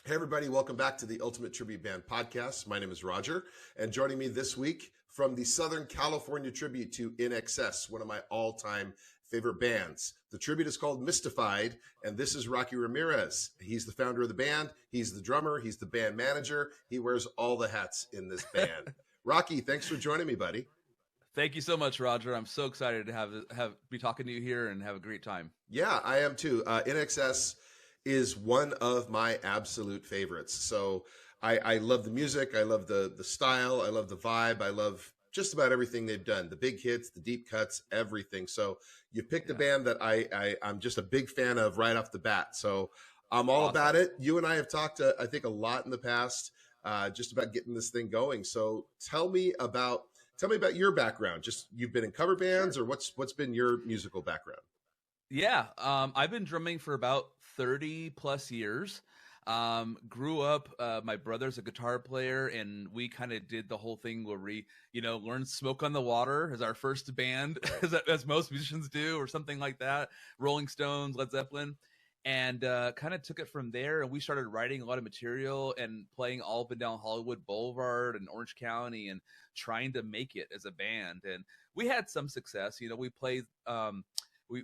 Hey, everybody, welcome back to the Ultimate Tribute Band podcast. My name is Roger, and joining me this week from the Southern California tribute to INXS, one of my all-time favorite bands. The tribute is called Mystified, and this is Rocky Ramirez. He's the founder of the band. He's the drummer. He's the band manager. He wears all the hats in this band. Rocky, thanks for joining me, buddy. Thank you so much, Roger. I'm so excited to be talking to you here and have a great time. Yeah, I am too. INXS is one of my absolute favorites. So I love the music. I love the style. I love the vibe. I love just about everything they've done, the big hits, the deep cuts, everything. So you picked a band that I'm just a big fan of right off the bat. So I'm all about it. You and I have talked, I think, a lot in the past, just about getting this thing going. So tell me about your background. Just you've been in cover bands, or what's been your musical background? Yeah, I've been drumming for about 30 plus years. Grew up, my brother's a guitar player, and we kind of did the whole thing where we, learned Smoke on the Water as our first band, as most musicians do, or something like that. Rolling Stones, Led Zeppelin, and kind of took it from there. And we started writing a lot of material and playing all up and down Hollywood Boulevard and Orange County and trying to make it as a band. And we had some success. We played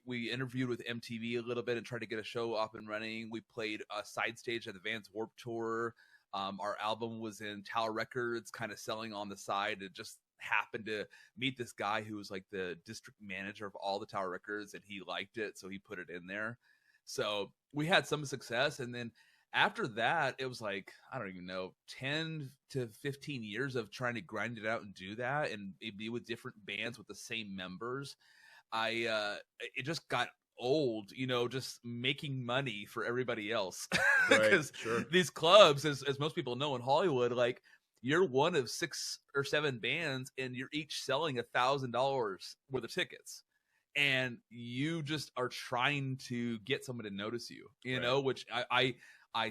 we interviewed with MTV a little bit and tried to get a show up and running. We played a side stage at the Vans Warped Tour. Our album was in Tower Records, kind of selling on the side. It just happened to meet this guy who was like the district manager of all the Tower Records, and he liked it, so he put it in there. So we had some success, and then after that, it was like, I don't even know, 10 to 15 years of trying to grind it out and do that and be with different bands with the same members. It just got old, just making money for everybody else. Because these clubs, as most people know in Hollywood, like you're one of 6 or 7 bands and you're each selling $1,000 worth of tickets. And you just are trying to get someone to notice you, which I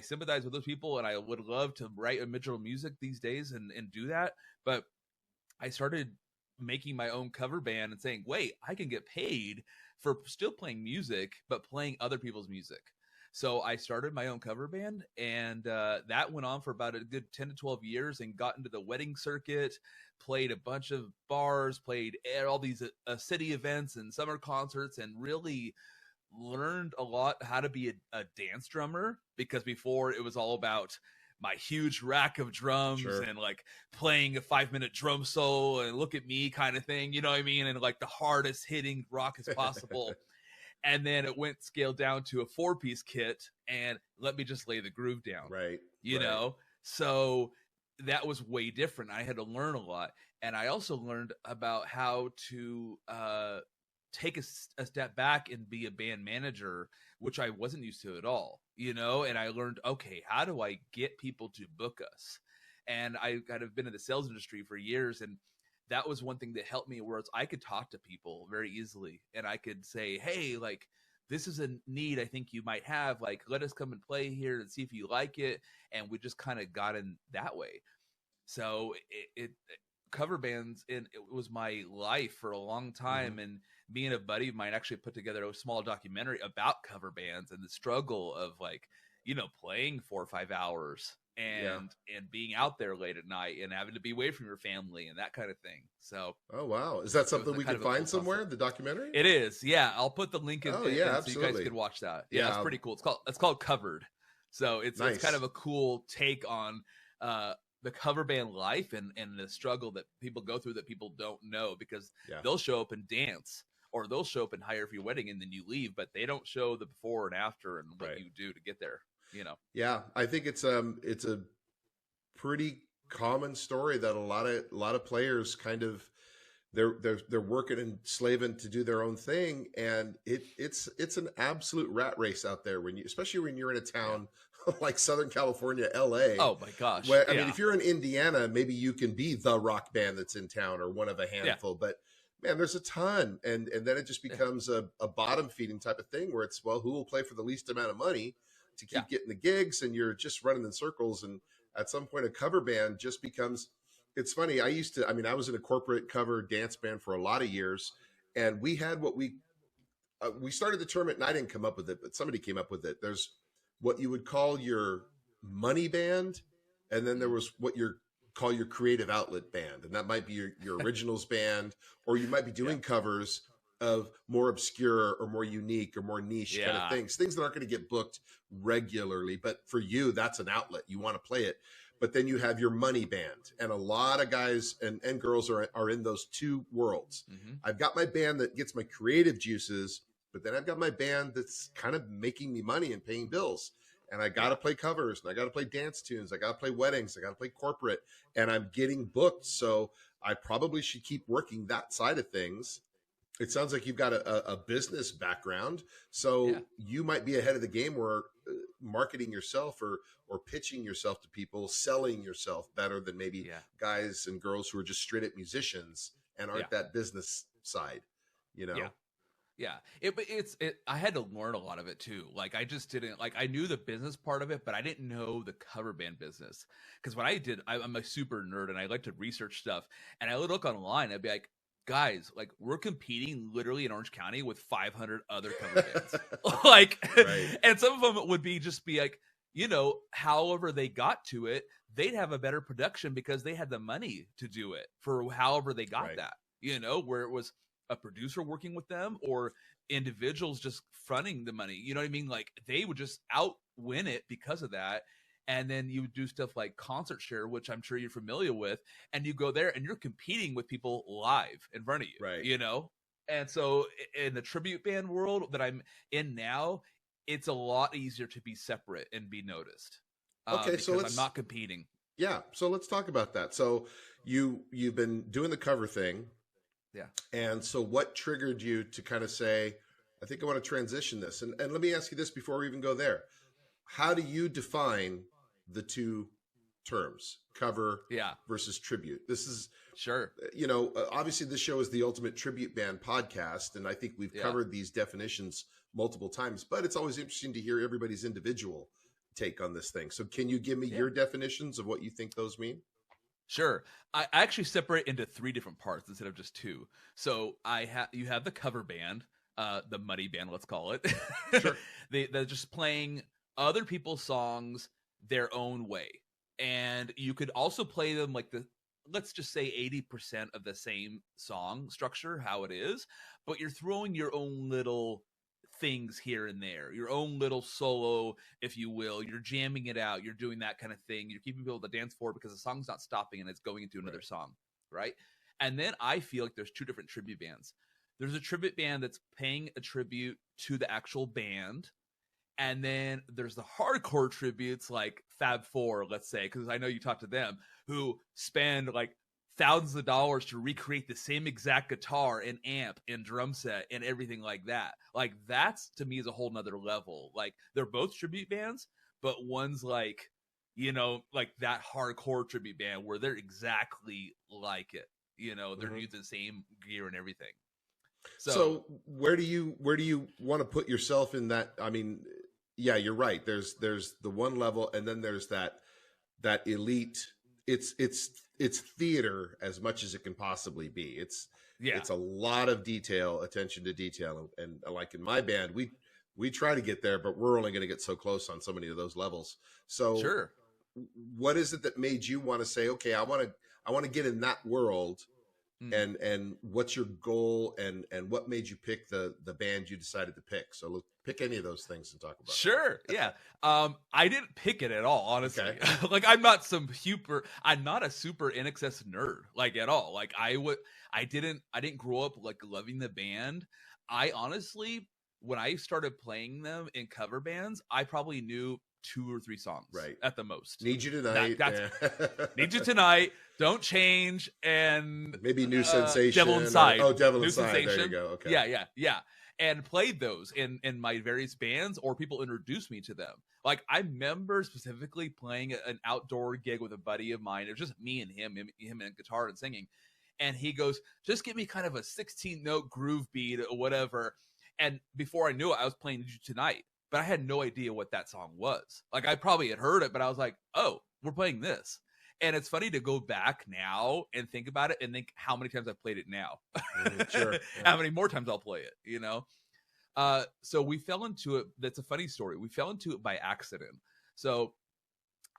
sympathize with those people, and I would love to write original music these days and do that. But I started making my own cover band and saying, wait, I can get paid for still playing music, but playing other people's music. So I started my own cover band, and that went on for about a good 10 to 12 years and got into the wedding circuit, played a bunch of bars, played all these city events and summer concerts, and really learned a lot how to be a dance drummer, because before it was all about my huge rack of drums and like playing a 5-minute drum solo and look at me kind of thing, you know what I mean? And like the hardest hitting rock as possible. And then it went scaled down to a 4-piece kit and let me just lay the groove down. You know? So that was way different. I had to learn a lot. And I also learned about how to take a step back and be a band manager, which I wasn't used to at all, and I learned, okay, how do I get people to book us? And I kind of been in the sales industry for years, and that was one thing that helped me, whereas I could talk to people very easily, and I could say, hey, like, this is a need I think you might have, like, let us come and play here and see if you like it. And we just kind of got in that way. So it cover bands, and it was my life for a long time. And me and a buddy of mine actually put together a small documentary about cover bands and the struggle of, like, playing 4 or 5 hours and being out there late at night and having to be away from your family and that kind of thing. So, oh wow, is that something we can find somewhere? The documentary? It is. Yeah, I'll put the link in. Oh yeah, absolutely. So you guys can watch that. Yeah, it's pretty cool. It's called Covered. So it's kind of a cool take on the cover band life and the struggle that people go through that people don't know, because they'll show up and dance, or they'll show up and hire for your wedding and then you leave, but they don't show the before and after and what you do to get there. Yeah, I think it's a pretty common story that a lot of players kind of they're working and slaving to do their own thing, and it's an absolute rat race out there especially when you're in a town like Southern California, LA. Oh my gosh. Where, I mean, if you're in Indiana, maybe you can be the rock band that's in town or one of a handful, but man, there's a ton. And then it just becomes a bottom feeding type of thing where it's, well, who will play for the least amount of money to keep getting the gigs, and you're just running in circles. And at some point, a cover band just becomes, it's funny. I was in a corporate cover dance band for a lot of years, and we had what we started the term, and I didn't come up with it, but somebody came up with it. There's what you would call your money band, and then there was what you call your creative outlet band, and that might be your originals band, or you might be doing covers of more obscure or more unique or more niche kind of things that aren't going to get booked regularly. But for you, that's an outlet. You want to play it. But then you have your money band, and a lot of guys and girls are in those two worlds. Mm-hmm. I've got my band that gets my creative juices, but then I've got my band that's kind of making me money and paying bills. And I got to play covers, and I got to play dance tunes. I got to play weddings. I got to play corporate, and I'm getting booked. So I probably should keep working that side of things. It sounds like you've got a business background, so you might be ahead of the game where marketing yourself or pitching yourself to people, selling yourself better than maybe guys and girls who are just straight up musicians and aren't that business side, you know? Yeah. I had to learn a lot of it too. Like I just didn't I knew the business part of it, but I didn't know the cover band business. Because what I did, I'm a super nerd and I like to research stuff. And I would look online, I'd be like, guys, like we're competing literally in Orange County with 500 other cover bands. And some of them would be like, you know, however they got to it, they'd have a better production because they had the money to do it for however they got that, you know, where it was a producer working with them or individuals just fronting the money. You know what I mean? Like they would just outwin it because of that. And then you would do stuff like Concert Share, which I'm sure you're familiar with, and you go there and you're competing with people live in front of you, you know? And so in the tribute band world that I'm in now, it's a lot easier to be separate and be noticed. Okay, so I'm not competing. Yeah, so let's talk about that. So you've been doing the cover thing. Yeah. And so what triggered you to kind of say, I think I want to transition this? And let me ask you this before we even go there. How do you define the two terms, cover versus tribute? This is you know, obviously this show is the ultimate tribute band podcast, and I think we've covered these definitions multiple times, but it's always interesting to hear everybody's individual take on this thing. So can you give me your definitions of what you think those mean? Sure. I actually separate into 3 different parts instead of just 2. So you have the cover band, the muddy band, let's call it. Sure. They're just playing other people's songs their own way. And you could also play them like let's just say 80% of the same song structure, how it is, but you're throwing your own little things here and there, your own little solo, if you will. You're jamming it out. You're doing that kind of thing. You're keeping people to dance forward because the song's not stopping and it's going into another song, right? And then I feel like there's 2 different tribute bands. There's a tribute band that's paying a tribute to the actual band. And then there's the hardcore tributes like Fab Four, let's say, because I know you talk to them, who spend like thousands of dollars to recreate the same exact guitar and amp and drum set and everything like that. Like that's, to me, is a whole nother level. Like they're both tribute bands, but one's like, you know, like that hardcore tribute band where they're exactly like it. You know, they're using the same gear and everything. So where do you want to put yourself in that? I mean, yeah, you're right. There's the one level, and then there's that elite. It's theater as much as it can possibly be. It's a lot of detail, attention to detail, and like in my band, we try to get there, but we're only going to get so close on so many of those levels. So what is it that made you want to say, okay, I want to get in that world? And what's your goal, and what made you pick the band you decided to pick? So let's pick any of those things and talk about it. Yeah. I didn't pick it at all, honestly. Okay. Like I'm not a super INXS nerd, like at all. Like I didn't grow up like loving the band. I honestly, when I started playing them in cover bands, I probably knew 2 or 3 songs, at the most. Need You Tonight. Need You Tonight. Don't Change, and maybe New Sensation. Devil Inside. Devil New Inside. Sensation. There you go. Okay. Yeah. And played those in my various bands, or people introduced me to them. Like I remember specifically playing an outdoor gig with a buddy of mine. It was just me and him and guitar and singing. And he goes, just give me kind of a 16-note groove beat or whatever. And before I knew it, I was playing Need You Tonight. But I had no idea what that song was. Like I probably had heard it, but I was like, oh, we're playing this. And it's funny to go back now and think about it and think how many times I've played it now. Sure. Yeah. How many more times I'll play it, you know? So we fell into it. That's a funny story. We fell into it by accident. So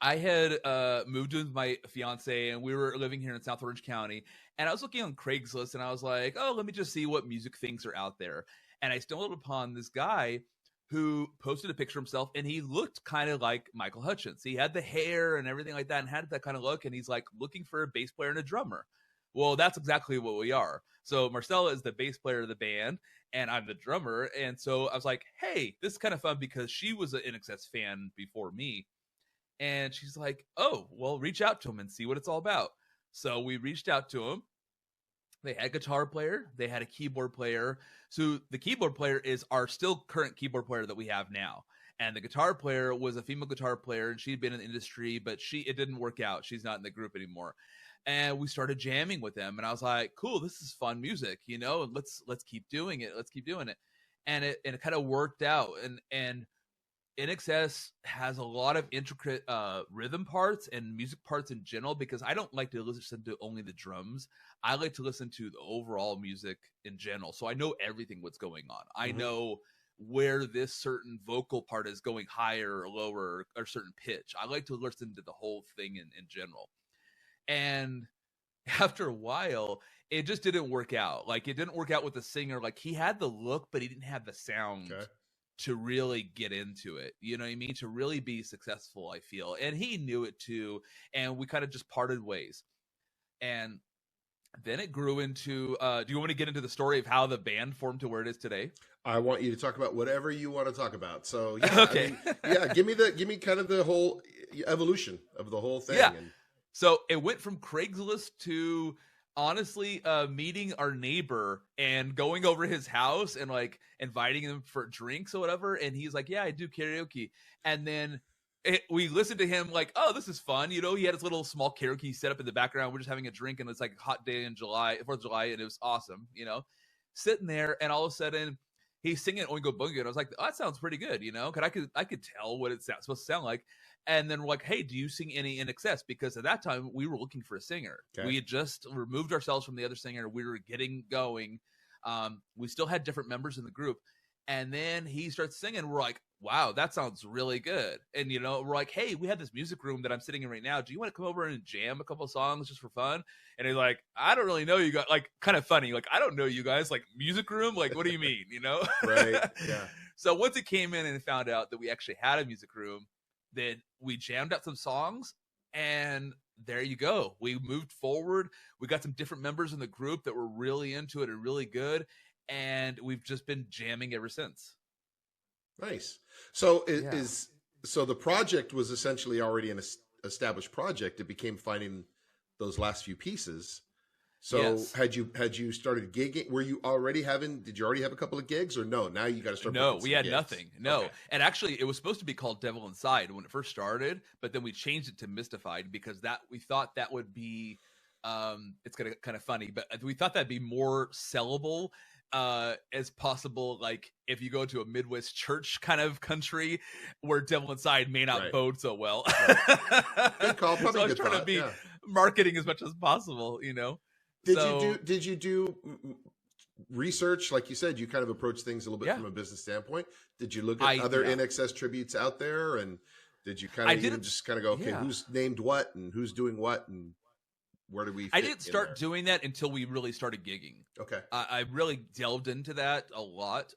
I had moved with my fiance, and we were living here in South Orange County. And I was looking on Craigslist, and I was like, "Oh, let me just see what music things are out there." And I stumbled upon this guy who posted a picture of himself, and he looked kind of like Michael Hutchence. He had the hair and everything like that, and had that kind of look. And he's like looking for a bass player and a drummer. Well, that's exactly what we are. So Marcella is the bass player of the band, and I'm the drummer. And so I was like, "Hey, this is kind of fun," because she was an INXS fan before me. And she's like, "Oh, well, reach out to him and see what it's all about." So we reached out to him. They had a guitar player, they had a keyboard player. So the keyboard player is our still current keyboard player that we have now. And the guitar player was a female guitar player, and she'd been in the industry, but it didn't work out. She's not in the group anymore. And we started jamming with them, and I was like, "Cool, this is fun music, you know, and let's keep doing it. Let's keep doing it." And it kind of worked out. And NXS has a lot of intricate rhythm parts and music parts in general, because I don't like to listen to only the drums. I like to listen to the overall music in general. So I know everything what's going on. I know where this certain vocal part is going higher or lower or certain pitch. I like to listen to the whole thing in general. And after a while, it just didn't work out. Like, it didn't work out with the singer. Like, he had the look, but he didn't have the sound. Okay. To really get into it, you know what I mean? To really be successful, I feel. And he knew it too. And we kind of just parted ways. And then it grew into, do you want me to get into the story of how the band formed to where it is today? I want you to talk about whatever you want to talk about. So yeah, okay. I mean, give me kind of the whole evolution of the whole thing. Yeah. So it went from Craigslist to, honestly, meeting our neighbor and going over his house and like inviting him for drinks or whatever. And he's like, "Yeah, I do karaoke." And then we listened to him like, "Oh, this is fun." You know, he had his little small karaoke set up in the background. We're just having a drink, and it's like a hot day in July, 4th of July. And it was awesome, you know, sitting there. And all of a sudden he's singing Oingo Boingo. And I was like, "Oh, that sounds pretty good." You know, cause I could tell what it's supposed to sound like. And then we're like, "Hey, do you sing any INXS?" Because at that time we were looking for a singer. Okay. We had just removed ourselves from the other singer. We were getting going. We still had different members in the group. And then he starts singing. We're like, "Wow, that sounds really good." And, you know, we're like, "Hey, we have this music room that I'm sitting in right now. Do you want to come over and jam a couple of songs just for fun?" And he's like, "I don't really know you guys." Like, kind of funny. Like, "I don't know you guys." Like, music room? Like, what do you mean? You know? Right. Yeah. So once it came in and found out that we actually had a music room, then we jammed out some songs, and there you go. We moved forward. We got some different members in the group that were really into it and really good, and we've just been jamming ever since. Nice. So so the project was essentially already an established project. It became finding those last few pieces. So yes. had you started gigging? Did you already have a couple of gigs, or no? Now you got to start. No, we had gigs. Nothing. No. Okay. And actually it was supposed to be called Devil Inside when it first started, but then we changed it to Mystified because we thought that would be, it's kind of funny, but we thought that'd be more sellable as possible. Like if you go to a Midwest church kind of country where Devil Inside may not bode so well. Right. Good call. Probably so I was trying to be marketing as much as possible, you know? Did you do research? Like you said, you kind of approach things a little bit from a business standpoint. Did you look at other INXS tributes out there, and did you kind of just kind of go, okay, who's named what and who's doing what and where do we fit? I didn't start doing that until we really started gigging. Okay. I really delved into that a lot.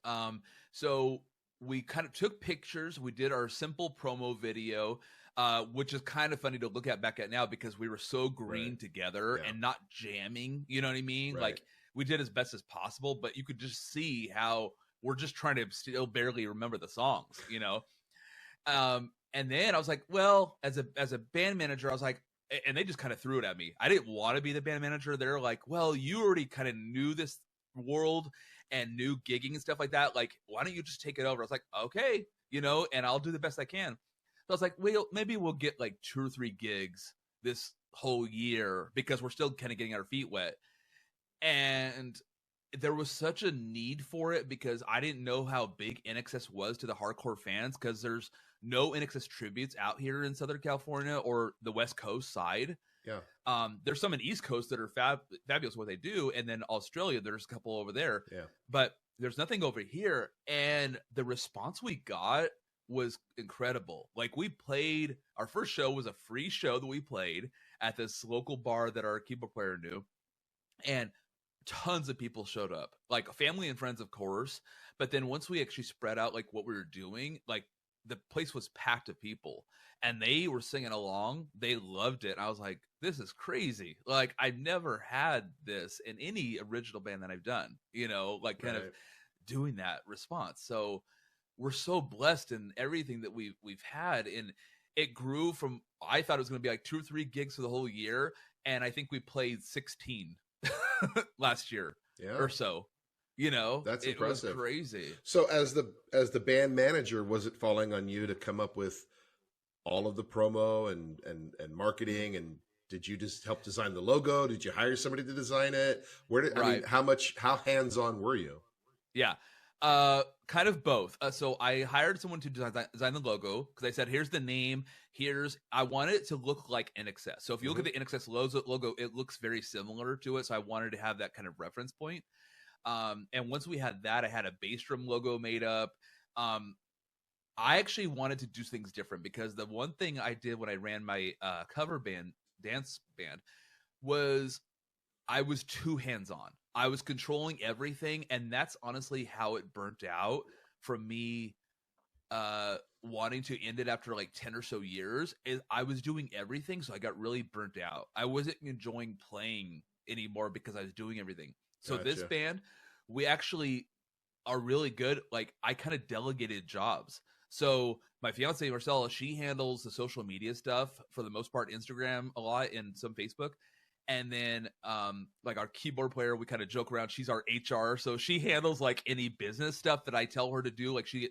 So we kind of took pictures. We did our simple promo video. Which is kind of funny to look back at now because we were so green together and not jamming. You know what I mean? Right. Like we did as best as possible, but you could just see how we're just trying to still barely remember the songs, you know? And then I was like, well, as a band manager, I was like, and they just kind of threw it at me. I didn't want to be the band manager. They're like, well, you already kind of knew this world and knew gigging and stuff like that. Like, why don't you just take it over? I was like, okay, you know, and I'll do the best I can. So I was like, well, maybe we'll get like 2 or 3 gigs this whole year because we're still kind of getting our feet wet. And there was such a need for it because I didn't know how big INXS was to the hardcore fans because there's no INXS tributes out here in Southern California or the West Coast side. Yeah. There's some in East Coast that are fabulous what they do. And then Australia, there's a couple over there. Yeah. But there's nothing over here. And the response we got was incredible. Like, we played, our first show was a free show that we played at this local bar that our keyboard player knew, and tons of people showed up, like family and friends, of course. But then once we actually spread out like what we were doing, like the place was packed of people, and they were singing along. They loved it. I was like, this is crazy. Like, I've never had this in any original band that I've done, like kind of doing that response. So we're so blessed in everything that we've had. And it grew from, I thought it was going to be like 2 or 3 gigs for the whole year, and I think we played 16 last year or so. That's it impressive. Was crazy. So as the band manager, was it falling on you to come up with all of the promo and marketing? And did you just help design the logo? Did you hire somebody to design it? I mean, how hands-on were you? Yeah. Kind of both. So I hired someone to design the logo, because I said, here's the name. I wanted it to look like INXS. So if you look at the INXS logo, it looks very similar to it. So I wanted to have that kind of reference point. And once we had that, I had a bass drum logo made up. I actually wanted to do things different, because the one thing I did when I ran my cover band, dance band, was I was too hands-on. I was controlling everything, and that's honestly how it burnt out from me wanting to end it after like 10 or so years. Is I was doing everything, so I got really burnt out. I wasn't enjoying playing anymore because I was doing everything. So This band, we actually are really good. Like, I kind of delegated jobs. So my fiance, Marcella, she handles the social media stuff for the most part, Instagram a lot, and some Facebook. And then like our keyboard player, we kind of joke around, she's our HR. So she handles like any business stuff that I tell her to do. Like, she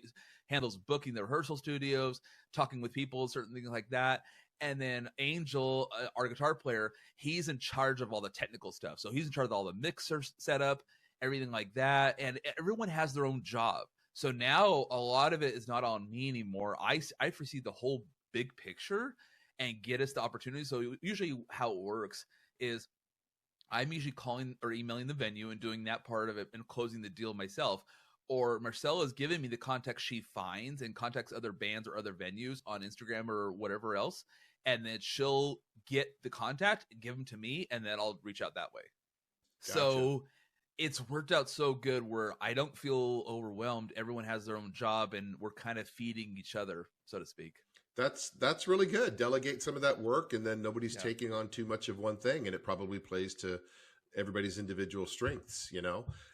handles booking the rehearsal studios, talking with people, certain things like that. And then Angel, our guitar player, he's in charge of all the technical stuff. So he's in charge of all the mixer setup, everything like that. And everyone has their own job. So now a lot of it is not on me anymore. I foresee the whole big picture and get us the opportunity. So usually how it works is I'm usually calling or emailing the venue and doing that part of it and closing the deal myself. Or Marcella is giving me the contacts she finds and contacts other bands or other venues on Instagram or whatever else. And then she'll get the contact, give them to me, and then I'll reach out that way. Gotcha. So it's worked out so good where I don't feel overwhelmed. Everyone has their own job, and we're kind of feeding each other, so to speak. That's really good. Delegate some of that work, and then nobody's taking on too much of one thing, and it probably plays to everybody's individual strengths,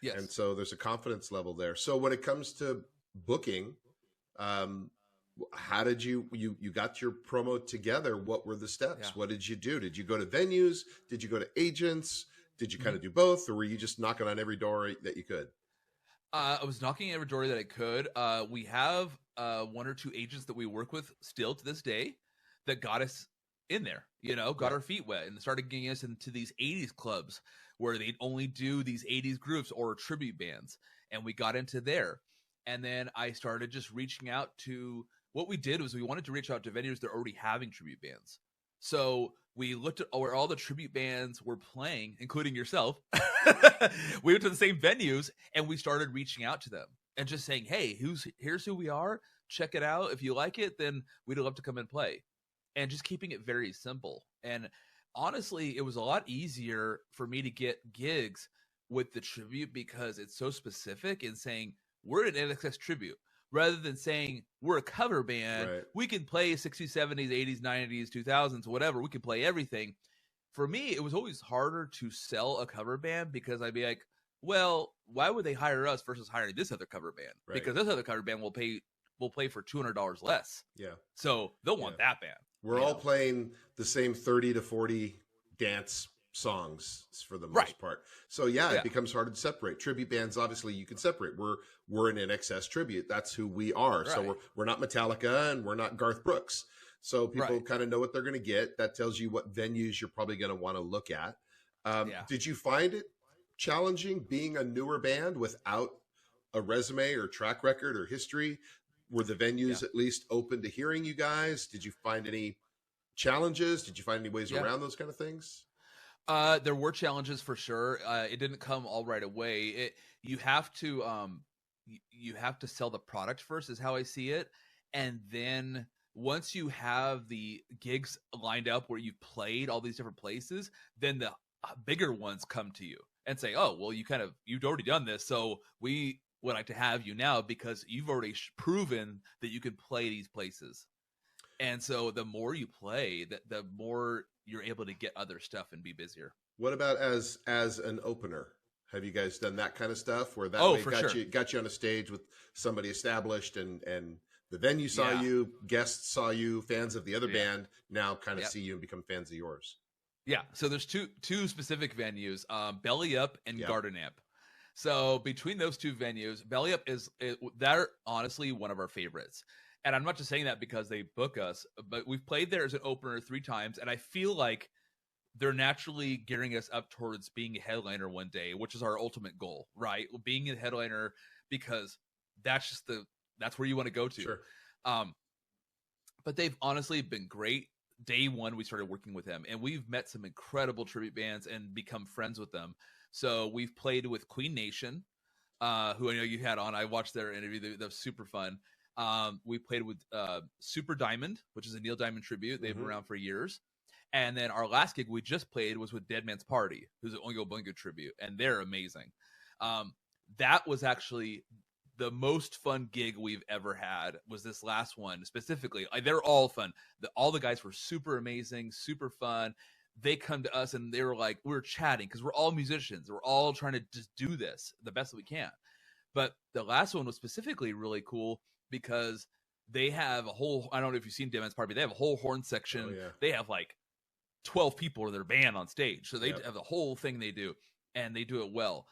Yes. And so there's a confidence level there. So when it comes to booking, how did you got your promo together? What were the steps? Yeah. What did you do? Did you go to venues? Did you go to agents? Did you kind of do both, or were you just knocking on every door that you could? I was knocking every door that I could. We have 1 or 2 agents that we work with still to this day that got us in there, got our feet wet and started getting us into these 80s clubs where they'd only do these 80s groups or tribute bands. And we got into there. And then I started just reaching out to, what we did was we wanted to reach out to venues that are already having tribute bands. So we looked at where all the tribute bands were playing, including yourself. We went to the same venues and we started reaching out to them and just saying, hey, here's who we are. Check it out. If you like it, then we'd love to come and play. And just keeping it very simple. And honestly, it was a lot easier for me to get gigs with the tribute because it's so specific in saying we're an INXS tribute. Rather than saying we're a cover band, right. We can play 60s, 70s, 80s, 90s, 2000s, whatever. We can play everything. For me, it was always harder to sell a cover band because I'd be like, well, why would they hire us versus hiring this other cover band? Right. Because this other cover band will play for $200 less. Yeah. So they'll want that band. We're all playing the same 30 to 40 dance songs for the most part. So it becomes harder to separate. Tribute bands, obviously, you can separate. We're an INXS tribute. That's who we are. Right. So we're not Metallica and we're not Garth Brooks. So people kind of know what they're going to get. That tells you what venues you're probably going to want to look at. Did you find it challenging being a newer band without a resume or track record or history? Were the venues at least open to hearing you guys? Did you find any challenges? Did you find any ways around those kind of things? There were challenges for sure. It didn't come all right away. You have to sell the product first is how I see it. And then once you have the gigs lined up where you've played all these different places, then the bigger ones come to you and say, oh, well, you've already done this, so we would like to have you now because you've already proven that you can play these places. And so the more you play, the more you're able to get other stuff and be busier. What about as an opener? Have you guys done that kind of stuff where that way got you on a stage with somebody established and the venue saw you, guests saw you, fans of the other band now kind of see you and become fans of yours? Yeah. So there's two specific venues, Belly Up and Garden Amp. So between those two venues, Belly Up they're honestly one of our favorites. And I'm not just saying that because they book us, but we've played there as an opener 3 times, and I feel like they're naturally gearing us up towards being a headliner one day, which is our ultimate goal, right? Being a headliner, because that's where you want to go to. Sure. But they've honestly been great. Day one, we started working with them, and we've met some incredible tribute bands and become friends with them. So we've played with Queen Nation, who I know you had on. I watched their interview. That was super fun. We played with Super Diamond, which is a Neil Diamond tribute. They've been around for years. And then our last gig we just played was with Dead Man's Party, who's an Oingo Boingo tribute, and they're amazing. That was actually the most fun gig we've ever had, was this last one specifically. They're all fun. All the guys were super amazing, super fun. They come to us and they were like, we were chatting because we're all musicians. We're all trying to just do this the best that we can. But the last one was specifically really cool because they have a whole, I don't know if you've seen Dead Man's Party, they have a whole horn section. Oh, yeah. They have like 12 people in their band on stage. So they have the whole thing they do, and they do it well.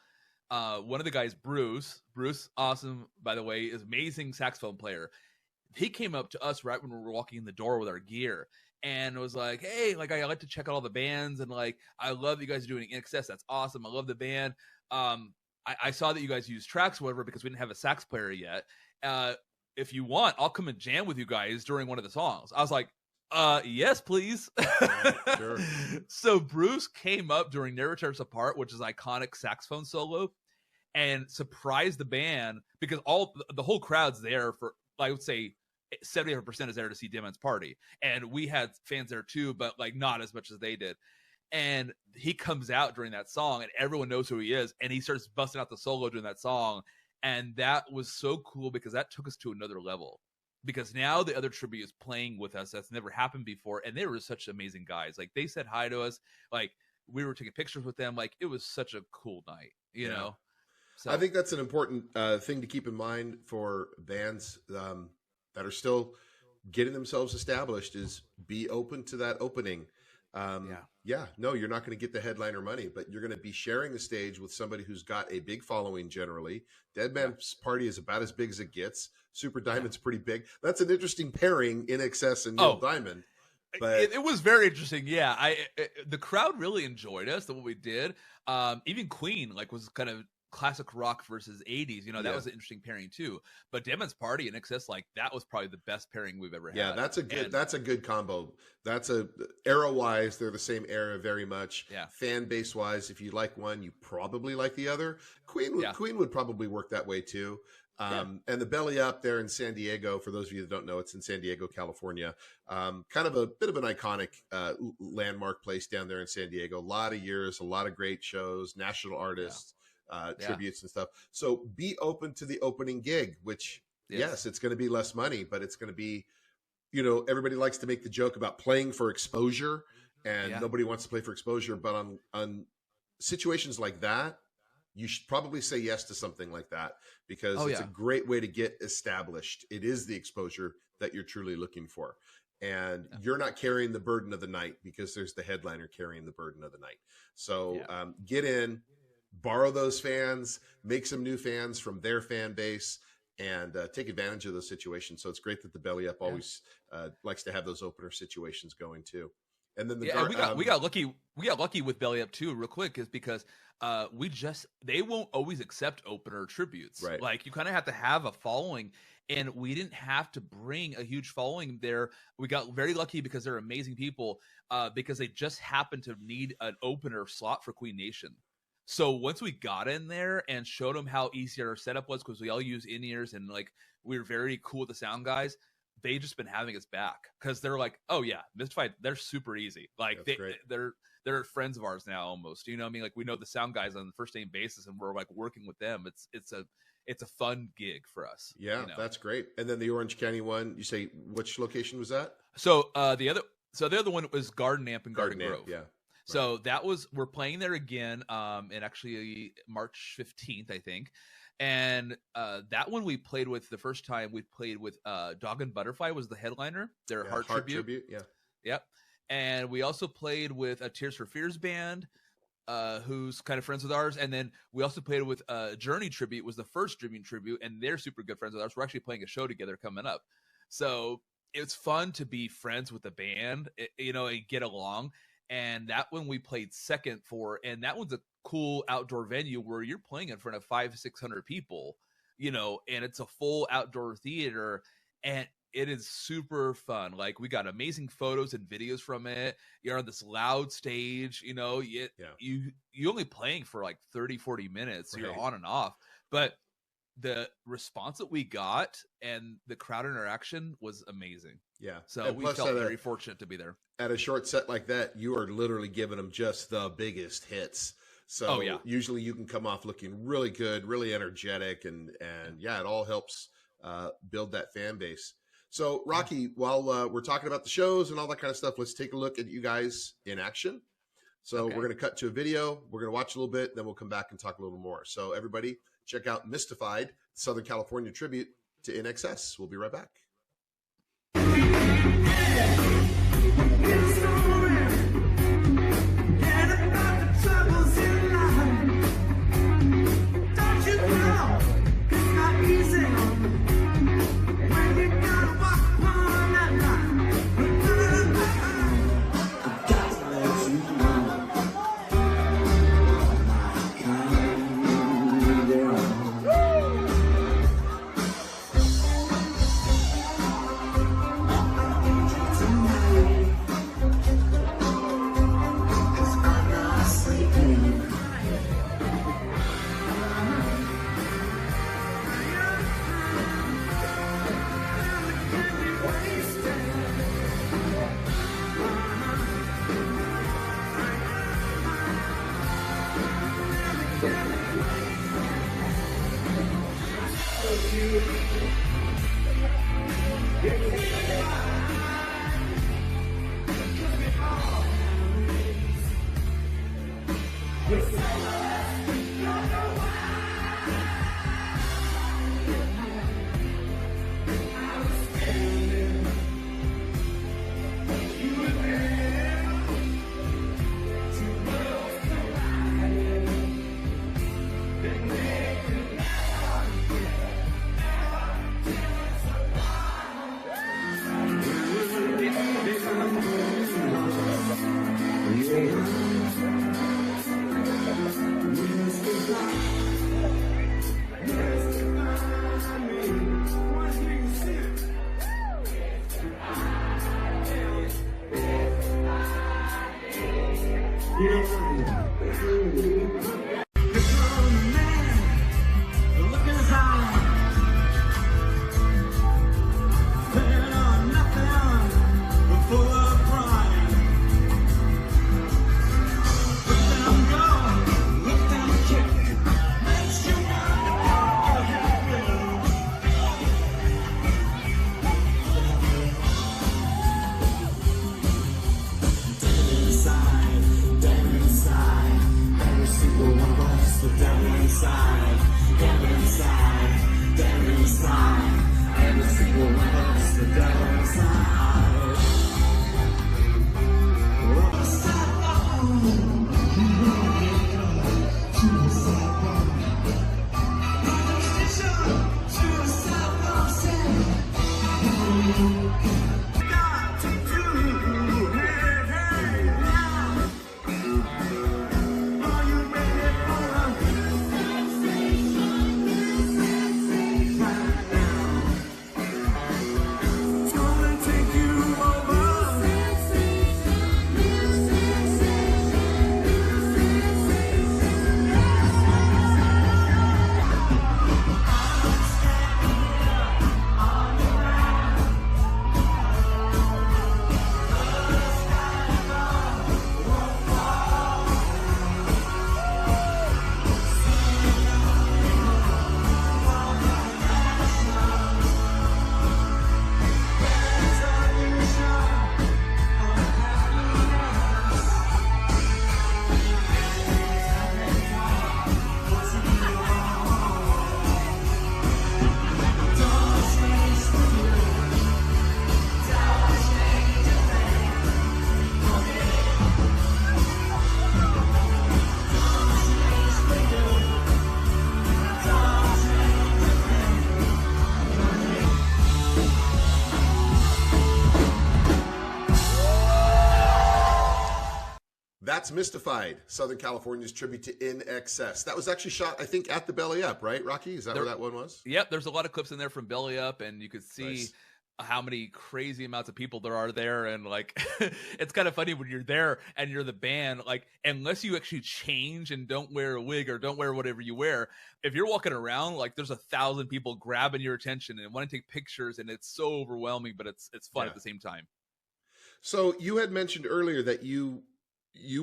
One of the guys, Bruce, awesome, by the way, is amazing saxophone player. He came up to us right when we were walking in the door with our gear and was like, hey, like, I like to check out all the bands, and like, I love that you guys are doing INXS. That's awesome. I love the band. I saw that you guys use tracks, whatever, because we didn't have a sax player yet. If you want, I'll come and jam with you guys during one of the songs. I was like, yes, please. Sure. So Bruce came up during Never Tear Us Apart, which is iconic saxophone solo, and surprised the band because the whole crowd's there for, I would say 75% is there to see Dead Man's Party. And we had fans there too, but like not as much as they did. And he comes out during that song and everyone knows who he is. And he starts busting out the solo during that song. And that was so cool because that took us to another level. Because now the other tribute is playing with us. That's never happened before. And they were such amazing guys. Like, they said hi to us. Like, we were taking pictures with them. Like, it was such a cool night, you know? So I think that's an important thing to keep in mind for bands that are still getting themselves established, is be open to that opening. No, you're not going to get the headliner money, but you're going to be sharing the stage with somebody who's got a big following generally. Dead Man's Party is about as big as it gets. Super Diamond's pretty big. That's an interesting pairing, INXS and Neil Diamond. But it was very interesting. Yeah, the crowd really enjoyed us, what we did. Even Queen was kind of classic rock versus 80s. You know, that was an interesting pairing too. But Dead Man's Party and INXS, that was probably the best pairing we've ever had. Yeah, that's a good combo. That's era wise, they're the same era very much. Yeah. Fan base wise, if you like one, you probably like the other. Queen would probably work that way too. And the Belly Up there in San Diego, for those of you that don't know, it's in San Diego, California. Kind of a bit of an iconic landmark place down there in San Diego. A lot of years, a lot of great shows, national artists, tributes and stuff. So be open to the opening gig, which, yes, it's going to be less money, but it's going to be, everybody likes to make the joke about playing for exposure, and nobody wants to play for exposure. But on situations like that, you should probably say yes to something like that, because it's a great way to get established. It is the exposure that you're truly looking for. And you're not carrying the burden of the night, because there's the headliner carrying the burden of the night. So get in, borrow those fans, make some new fans from their fan base, and take advantage of those situations. So it's great that the Belly Up always likes to have those opener situations going too. And then we got lucky. We got lucky with Belly Up too, real quick, is because they won't always accept opener tributes. Right. Like, you kind of have to have a following, and we didn't have to bring a huge following there. We got very lucky because they're amazing people, because they just happened to need an opener slot for Queen Nation. So once we got in there and showed them how easy our setup was, because we all use in-ears and we were very cool with the sound guys, they just been having us back because they're like, oh yeah, Mystified, they're super easy. Like they're friends of ours now almost. You know what I mean? Like we know the sound guys on the first name basis, and we're like working with them. It's a fun gig for us. Yeah, that's great. And then the Orange County one, you say which location was that? So the other one was Garden Amp and Garden Grove. Yeah. So we're playing there again, in actually March 15th, I think. And that one we played with the first time. We played with Dog and Butterfly was the headliner. Their Heart Tribute. Yeah. Yep. And we also played with a Tears for Fears band, who's kind of friends with ours. And then we also played with Journey Tribute, was the first Journey Tribute, and they're super good friends with ours. We're actually playing a show together coming up. So it's fun to be friends with the band, and get along. And that one we played second for, and that one's a cool outdoor venue where you're playing in front of 500-600 people, and it's a full outdoor theater, and it is super fun. Like we got amazing photos and videos from it. You're on this loud stage, you only playing for like 30-40 minutes. Right. You're on and off, but the response that we got and the crowd interaction was amazing. Yeah. So we felt very fortunate to be there. At a short set like that, you are literally giving them just the biggest hits. So usually you can come off looking really good, really energetic, and it all helps build that fan base. So Rocky, while we're talking about the shows and all that kind of stuff, let's take a look at you guys in action. So we're going to cut to a video. We're going to watch a little bit, then we'll come back and talk a little more. So everybody, check out Mystified, Southern California tribute to INXS. We'll be right back. that's Mystified, Southern California's tribute to INXS. That was actually shot, I think, at the Belly Up, right, Rocky? Is that where that one was? Yep, there's a lot of clips in there from Belly Up, and you could see Nice. how many crazy amounts of people there are there. And like, it's kind of funny when you're there and you're the band, like, unless you actually change and don't wear a wig or don't wear whatever you wear, if you're walking around, like, there's 1,000 people grabbing your attention and want to take pictures, and it's so overwhelming, but it's fun at the same time. So you had mentioned earlier that you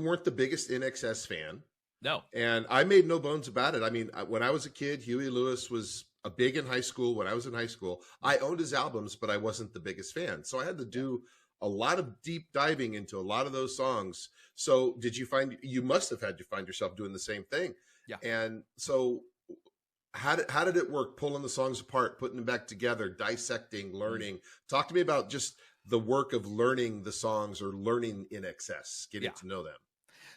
weren't the biggest INXS fan. No. And I made no bones about it. I mean, when I was a kid, Huey Lewis was a big in high school. When I was in high school, I owned his albums, but I wasn't the biggest fan. So I had to do a lot of deep diving into a lot of those songs. So did you you must have had to find yourself doing the same thing. Yeah. And so how did it work, pulling the songs apart, putting them back together, dissecting, learning? Talk to me about just the work of learning the songs or learning INXS, getting to know them.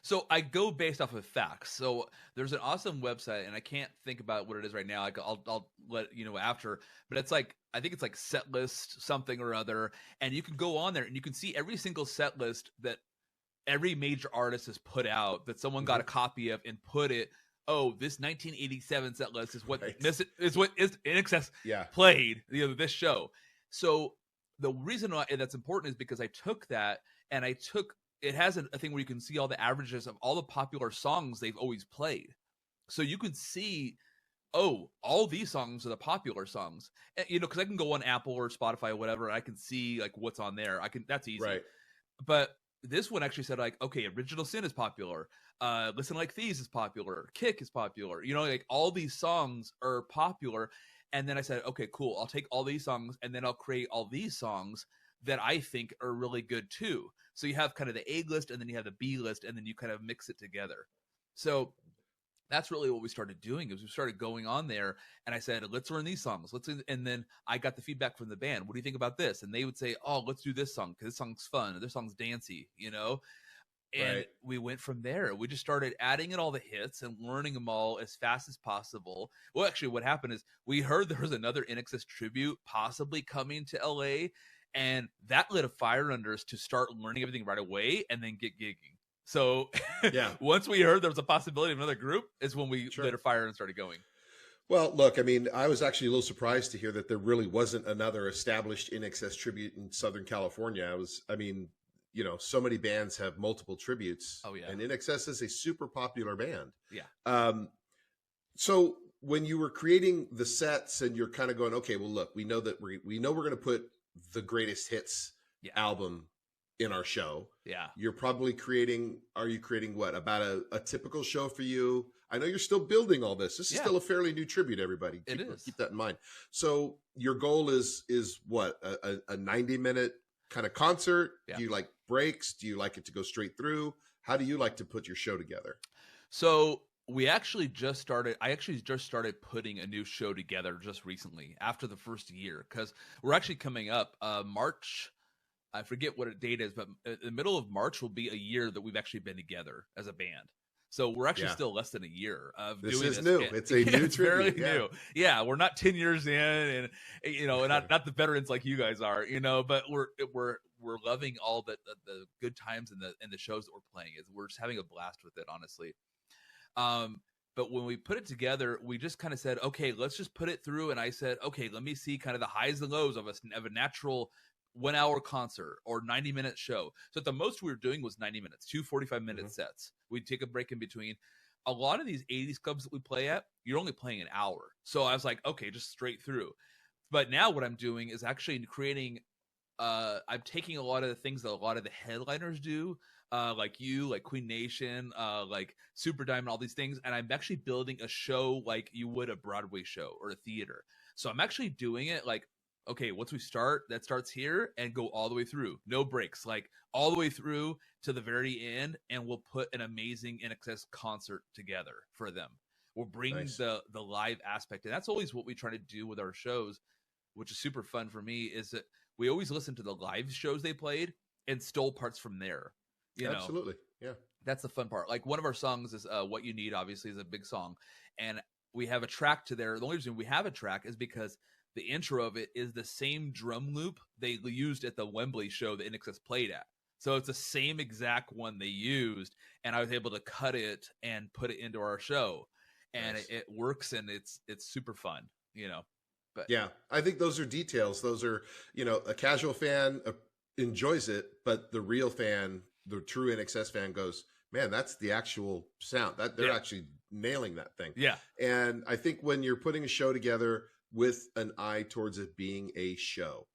So I go based off of facts. So there's an awesome website, and I can't think about what it is right now. Like, I'll let you know after. But it's like, I think it's like set list something or other, and you can go on there and you can see every single set list that every major artist has put out that someone got a copy of and put it. Oh, this 1987 set list is what is what is INXS played. This show. So the reason why that's important is because I took that and it has a thing where you can see all the averages of all the popular songs they've always played. So you can see, oh, all these songs are the popular songs. And, because I can go on Apple or Spotify or whatever, and I can see like what's on there. That's easy. Right. But this one actually said like, okay, Original Sin is popular. Listen Like Thieves is popular. Kick is popular. Like all these songs are popular. And then I said, okay, cool. I'll take all these songs and then I'll create all these songs that I think are really good too. So you have kind of the A list and then you have the B list and then you kind of mix it together. So that's really what we started doing is we started going on there and I said, let's learn these songs. And then I got the feedback from the band. What do you think about this? And they would say, oh, let's do this song because this song's fun. Or this song's dancey, And we went from there. We just started adding in all the hits and learning them all as fast as possible. Well, actually, what happened is we heard there was another INXS tribute possibly coming to LA, and that lit a fire under us to start learning everything right away and then get gigging. So once we heard there was a possibility of another group is when we lit a fire and started going. Well, look, I mean, I was actually a little surprised to hear that there really wasn't another established INXS tribute in Southern California. So many bands have multiple tributes. Oh, yeah. And INXS is a super popular band. Yeah. So when you were creating the sets and you're kind of going, okay, well, look, we know we're going to put the greatest hits album in our show. Yeah. You're probably creating what, about a typical show for you? I know you're still building all this. This is still a fairly new tribute, everybody. Keep that in mind. So your goal is what, a 90-minute kind of concert? Yeah. Do you like breaks? Do you like it to go straight through? How do you like to put your show together? So I actually just started putting a new show together just recently after the first year, because we're actually coming up March. I forget what date is, but in the middle of March will be a year that we've actually been together as a band. So we're actually still less than a year of doing this. This is new. It's a new it's very new. Yeah, we're not 10 years in, and not the veterans like you guys are, but we're loving all the good times and the shows that we're playing. We're just having a blast with it, honestly. But when we put it together, we just kind of said, okay, let's just put it through. And I said, okay, let me see kind of the highs and lows of a natural 1 hour concert or 90-minute show. So at the most we were doing was 90 minutes, 2 45-minute sets. We'd take a break in between. A lot of these 80s clubs that we play at, you're only playing an hour. So I was like, okay, just straight through. But now what I'm doing is actually creating, I'm taking a lot of the things that a lot of the headliners do, like Queen Nation, like Super Diamond, all these things. And I'm actually building a show like you would a Broadway show or a theater. So I'm actually doing it like, okay, once we start, that starts here and go all the way through. No breaks, like all the way through to the very end. And we'll put an amazing INXS concert together for them. We'll bring the live aspect. And that's always what we try to do with our shows, which is super fun for me, is that we always listen to the live shows they played and stole parts from there. Absolutely. Yeah. That's the fun part. Like one of our songs is What You Need, obviously, is a big song. And we have a track to there. The only reason we have a track is because the intro of it is the same drum loop they used at the Wembley show that INXS played at. So it's the same exact one they used, and I was able to cut it and put it into our show, and Nice. it works, and it's super fun, But Yeah, I think those are details. Those are, a casual fan enjoys it, but the real fan, the true INXS fan goes, man, that's the actual sound. That they're yeah, actually nailing that thing. yeah, And I think when you're putting a show together with an eye towards it being a show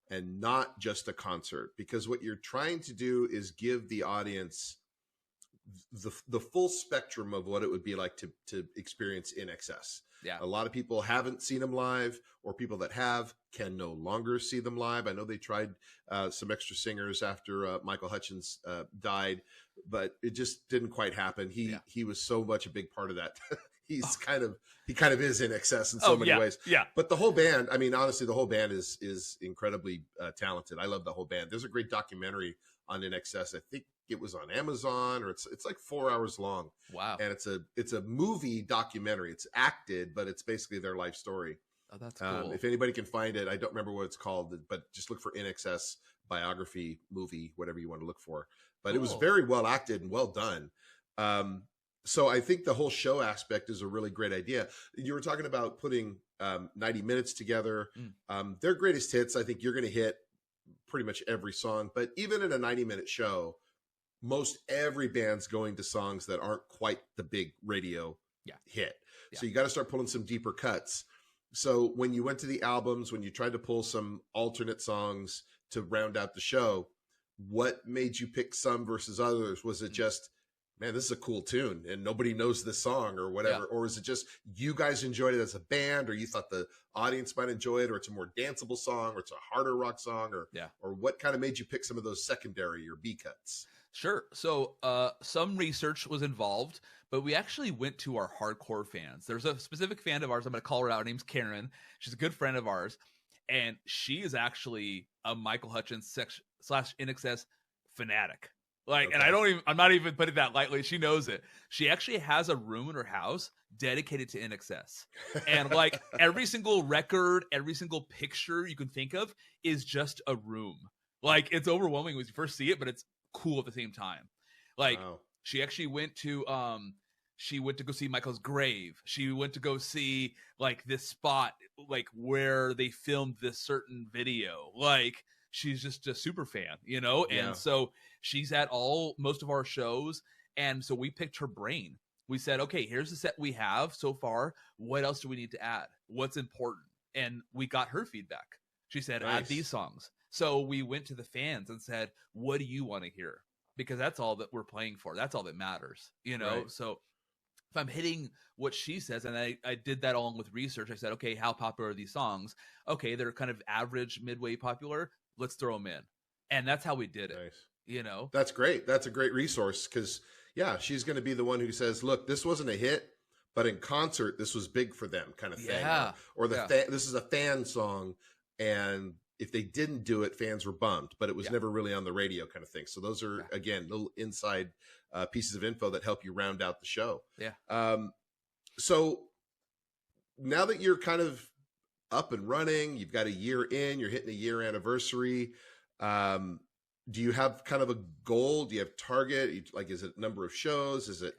and not just a concert, because what you're trying to do is give the audience the full spectrum of what it would be like to experience INXS. yeah. A lot of people haven't seen them live, or people that have can no longer see them live. I know they tried some extra singers after Michael Hutchins died, but it just didn't quite happen. He was so much a big part of that. He kind of is INXS in so many ways. Yeah. But the whole band, I mean, honestly, the whole band is incredibly talented. I love the whole band. There's a great documentary on INXS. I think it was on Amazon, or it's like 4 hours long. Wow. And it's a movie documentary. It's acted, but it's basically their life story. Oh, that's cool. If anybody can find it, I don't remember what it's called, but just look for INXS biography movie, whatever you want to look for. But It was very well acted and well done. So I think the whole show aspect is a really great idea. You were talking about putting 90 minutes together. Their greatest hits, I think you're going to hit pretty much every song. But even in a 90-minute show, most every band's going to songs that aren't quite the big radio hit. Yeah. So you got to start pulling some deeper cuts. So when you went to the albums, when you tried to pull some alternate songs to round out the show, what made you pick some versus others? Was it just, man, this is a cool tune and nobody knows this song or whatever? Or is it just you guys enjoyed it as a band, or you thought the audience might enjoy it, or it's a more danceable song, or it's a harder rock song, or what kind of made you pick some of those secondary or B cuts? Sure. So some research was involved, but we actually went to our hardcore fans. There's a specific fan of ours. I'm going to call her out. Her name's Karen. She's a good friend of ours. And she is actually a Michael Hutchins / INXS fanatic. And I'm not even putting that lightly. She knows it. She actually has a room in her house dedicated to INXS. And every single record, every single picture you can think of is just a room. It's overwhelming when you first see it, but it's cool at the same time. Wow. She actually went to go see Michael's grave. She went to go see this spot where they filmed this certain video. She's just a super fan, and so she's at most of our shows. And so we picked her brain. We said, okay, here's the set we have so far. What else do we need to add? What's important? And we got her feedback. She said, add these songs. So we went to the fans and said, what do you want to hear? Because that's all that we're playing for. That's all that matters, Right. So if I'm hitting what she says, and I did that along with research, I said, okay, how popular are these songs? Okay, they're kind of average, midway popular. Let's throw them in. And that's how we did it. Nice. That's great. That's a great resource because, she's going to be the one who says, look, this wasn't a hit, but in concert, this was big for them kind of thing. Yeah. Or this is a fan song, and if they didn't do it, fans were bummed, but it was never really on the radio kind of thing. So those are, again, little inside pieces of info that help you round out the show. Yeah. So now that you're kind of up and running, you've got a year in, you're hitting a year anniversary. Do you have kind of a goal? Do you have target? Is it number of shows? Is it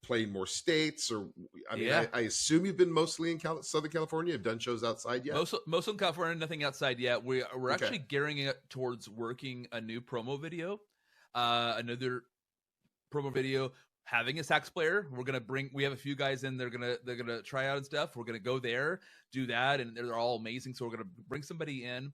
playing more states? Or I assume you've been mostly in Southern California. Have done shows outside yet? Most in California, nothing outside yet. We're actually gearing it towards working a new promo video, another promo video. Having a sax player, we have a few guys in. They're gonna try out and stuff. We're gonna go there, do that, and they're all amazing. So we're gonna bring somebody in.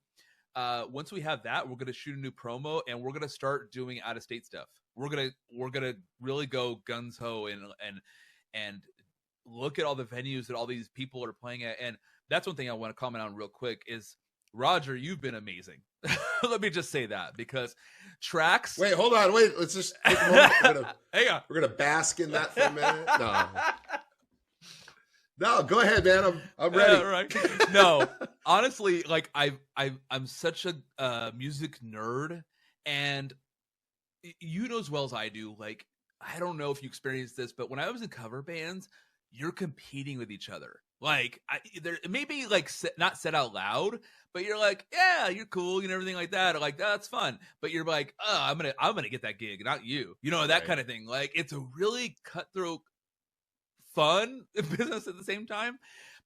Once we have that, we're gonna shoot a new promo, and we're gonna start doing out of state stuff. We're gonna really go guns ho and look at all the venues that all these people are playing at. And that's one thing I want to comment on real quick is, Roger, you've been amazing. Let me just say that, because tracks. Wait, hold on. Wait, let's just take a moment. Hang on. We're gonna bask in that for a minute. No, go ahead, man. I'm ready. Yeah, right. No, honestly, I'm such a music nerd, and you know as well as I do. I don't know if you experienced this, but when I was in cover bands, you're competing with each other. Like, there maybe like not said out loud, but you're like, yeah, you're cool and everything like that. Or like, that's fun. But you're like, oh, I'm gonna get that gig, not you. You know, that Right. kind of thing. Like, it's a really cutthroat, fun business at the same time.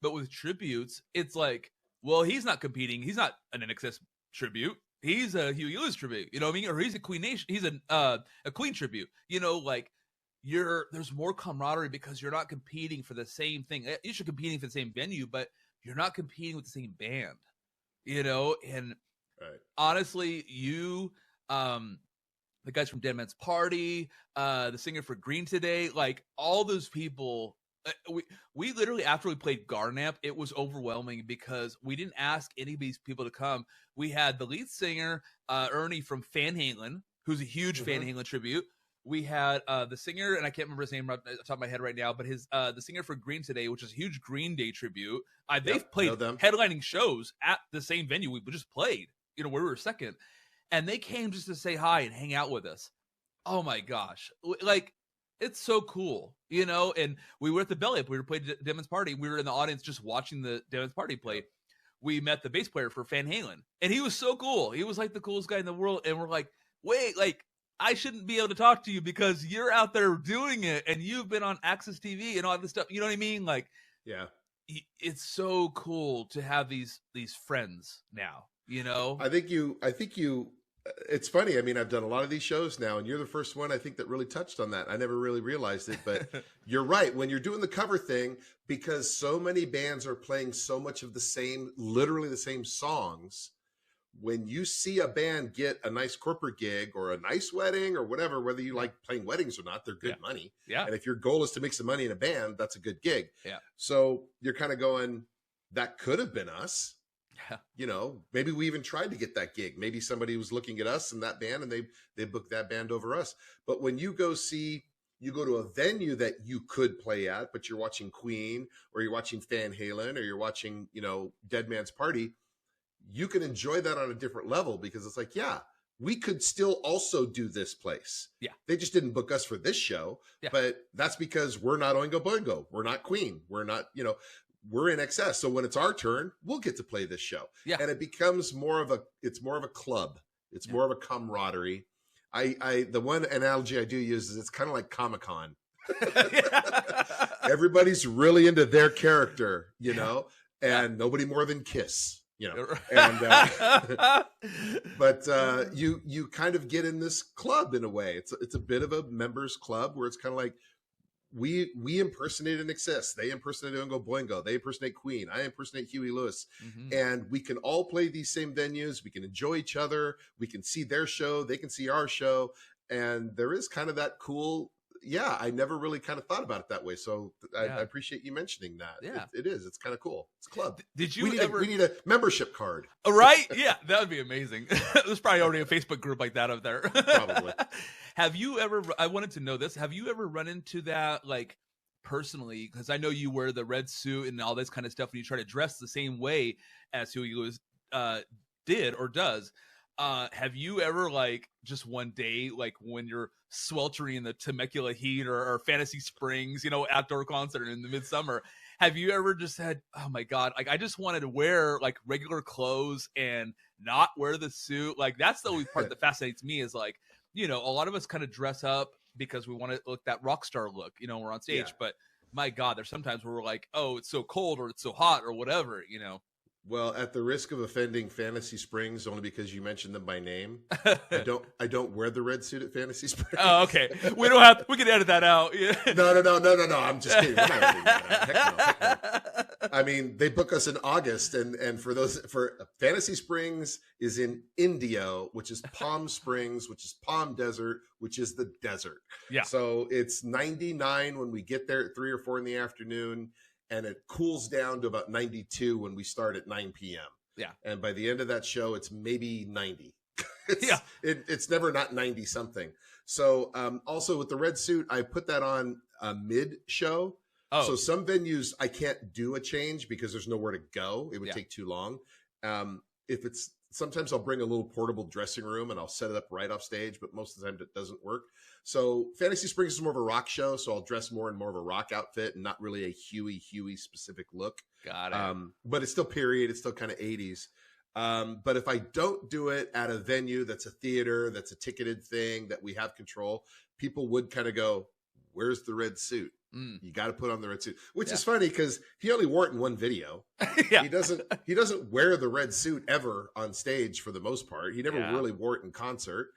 But with tributes, it's like, well, he's not competing. He's not an INXS tribute. He's a Huey Lewis tribute. You know what I mean? Or he's a Queen Nation. He's a Queen tribute. You know, like there's more camaraderie because you're not competing for the same thing. You're competing for the same venue, but you're not competing with the same band. You know, and Right. honestly, the guys from Dead Man's Party, the singer for Green Today, like all those people. We literally, after we played Garnamp, it was overwhelming because we didn't ask any of these people to come. We had the lead singer, Ernie from Van Halen, who's a huge Van Halen tribute. We had the singer, and I can't remember his name off the top of my head right now, but his the singer for Green Today, which is a huge Green Day tribute. They've played headlining shows at the same venue we just played, you know, where we were second. And they came just to say hi and hang out with us. Oh my gosh. Like, it's so cool, you know? And we were at the Belly Up. We were playing Dead Man's Party. We were in the audience just watching the Dead Man's Party play. We met the bass player for Van Halen. And he was so cool. He was like the coolest guy in the world. And we're like, wait, like, I shouldn't be able to talk to you because you're out there doing it and you've been on Access TV and all this stuff. You know what I mean? Like, yeah, it's so cool to have these friends now, you know? I think you, it's funny. I mean, I've done a lot of these shows now, and you're the first one I think that really touched on that. I never really realized it, but you're right. When you're doing the cover thing, because so many bands are playing so much of the same, literally the same songs, when you see a band get a nice corporate gig or a nice wedding or whatever, whether you like playing weddings or not, they're good money. Yeah. And if your goal is to make some money in a band, that's a good gig. Yeah. So you're kind of going, that could have been us. Yeah. You know, maybe we even tried to get that gig. Maybe somebody was looking at us and that band and they booked that band over us. But when you go to a venue that you could play at, but you're watching Queen or you're watching Van Halen or you're watching, you know, Dead Man's Party, you can enjoy that on a different level because it's like, yeah, we could still also do this place. Yeah. They just didn't book us for this show, but that's because we're not Oingo Boingo. We're not Queen. We're not, you know, we're INXS. So when it's our turn, we'll get to play this show. Yeah. And it becomes more of a club. It's more of a camaraderie. The one analogy I do use is it's kind of like Comic-Con. Everybody's really into their character, you know, and nobody more than Kiss, you know, and, but you kind of get in this club in a way. It's a bit of a members club where it's kind of like, we impersonate INXS. They impersonate Oingo Boingo. They impersonate Queen. I impersonate Huey Lewis. And we can all play these same venues. We can enjoy each other. We can see their show. They can see our show. And there is kind of that cool, I never really kind of thought about it that way. So I appreciate you mentioning that. Yeah. It is. It's kind of cool. It's a club. Did you we need a membership card. Right? Yeah, that would be amazing. There's probably already a Facebook group like that out there. Probably. Have you ever, I wanted to know this, have you ever run into that, like, personally? Because I know you wear the red suit and all this kind of stuff, and you try to dress the same way as Huey Lewis did or does. Have you ever, like, just one day, like, when you're sweltering in the Temecula heat or Fantasy Springs, you know, outdoor concert in the midsummer, have you ever just said, oh my God, like, I just wanted to wear, like, regular clothes and not wear the suit? Like, that's the only part that fascinates me is, like, you know, a lot of us kind of dress up because we want to look that rock star look, you know, we're on stage, but my God, there's sometimes where we're like, oh, it's so cold or it's so hot or whatever, you know. Well, at the risk of offending Fantasy Springs, only because you mentioned them by name, I don't wear the red suit at Fantasy Springs. Oh, okay. We can edit that out. Yeah. No. I'm just kidding. We're not editing that out. Heck no. I mean, they book us in August, and for Fantasy Springs is in Indio, which is Palm Springs, which is Palm Desert, which is the desert. Yeah. So it's 99 when we get there at 3 or 4 in the afternoon. And it cools down to about 92 when we start at 9 p.m. Yeah. And by the end of that show, it's maybe 90. It's never not 90 something. So also with the red suit, I put that on mid show. Oh. So some venues I can't do a change because there's nowhere to go. It would take too long. If it's sometimes I'll bring a little portable dressing room and I'll set it up right off stage, but most of the time it doesn't work. So Fantasy Springs is more of a rock show, so I'll dress more in more of a rock outfit and not really a Huey specific look. Got it. But it's still period. It's still kind of 80s. But if I don't do it at a venue that's a theater, that's a ticketed thing, that we have control, people would kind of go, where's the red suit? You got to put on the red suit, which is funny because he only wore it in one video. Yeah. He doesn't wear the red suit ever on stage for the most part. He never really wore it in concert.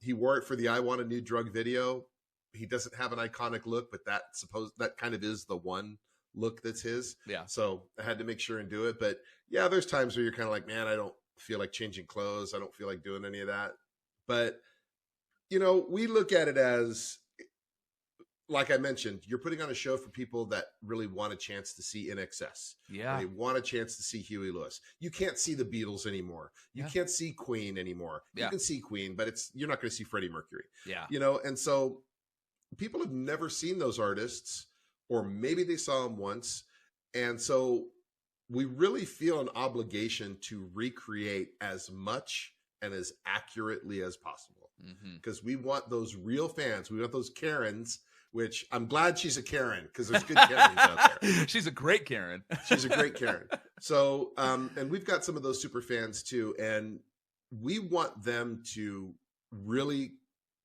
He wore it for the I Want a New Drug video. He doesn't have an iconic look, but that kind of is the one look that's his. Yeah. So I had to make sure and do it. But yeah, there's times where you're kind of like, man, I don't feel like changing clothes. I don't feel like doing any of that. But, we look at it as, like I mentioned, you're putting on a show for people that really want a chance to see INXS. Yeah. They want a chance to see Huey Lewis. You can't see the Beatles anymore. You can't see Queen anymore. You can see Queen, but you're not going to see Freddie Mercury. Yeah. And so people have never seen those artists, or maybe they saw them once. And so we really feel an obligation to recreate as much and as accurately as possible, because we want those real fans. We want those Karens, which I'm glad she's a Karen, because there's good Karens out there. She's a great Karen. She's a great Karen. So, and we've got some of those super fans too. And we want them to really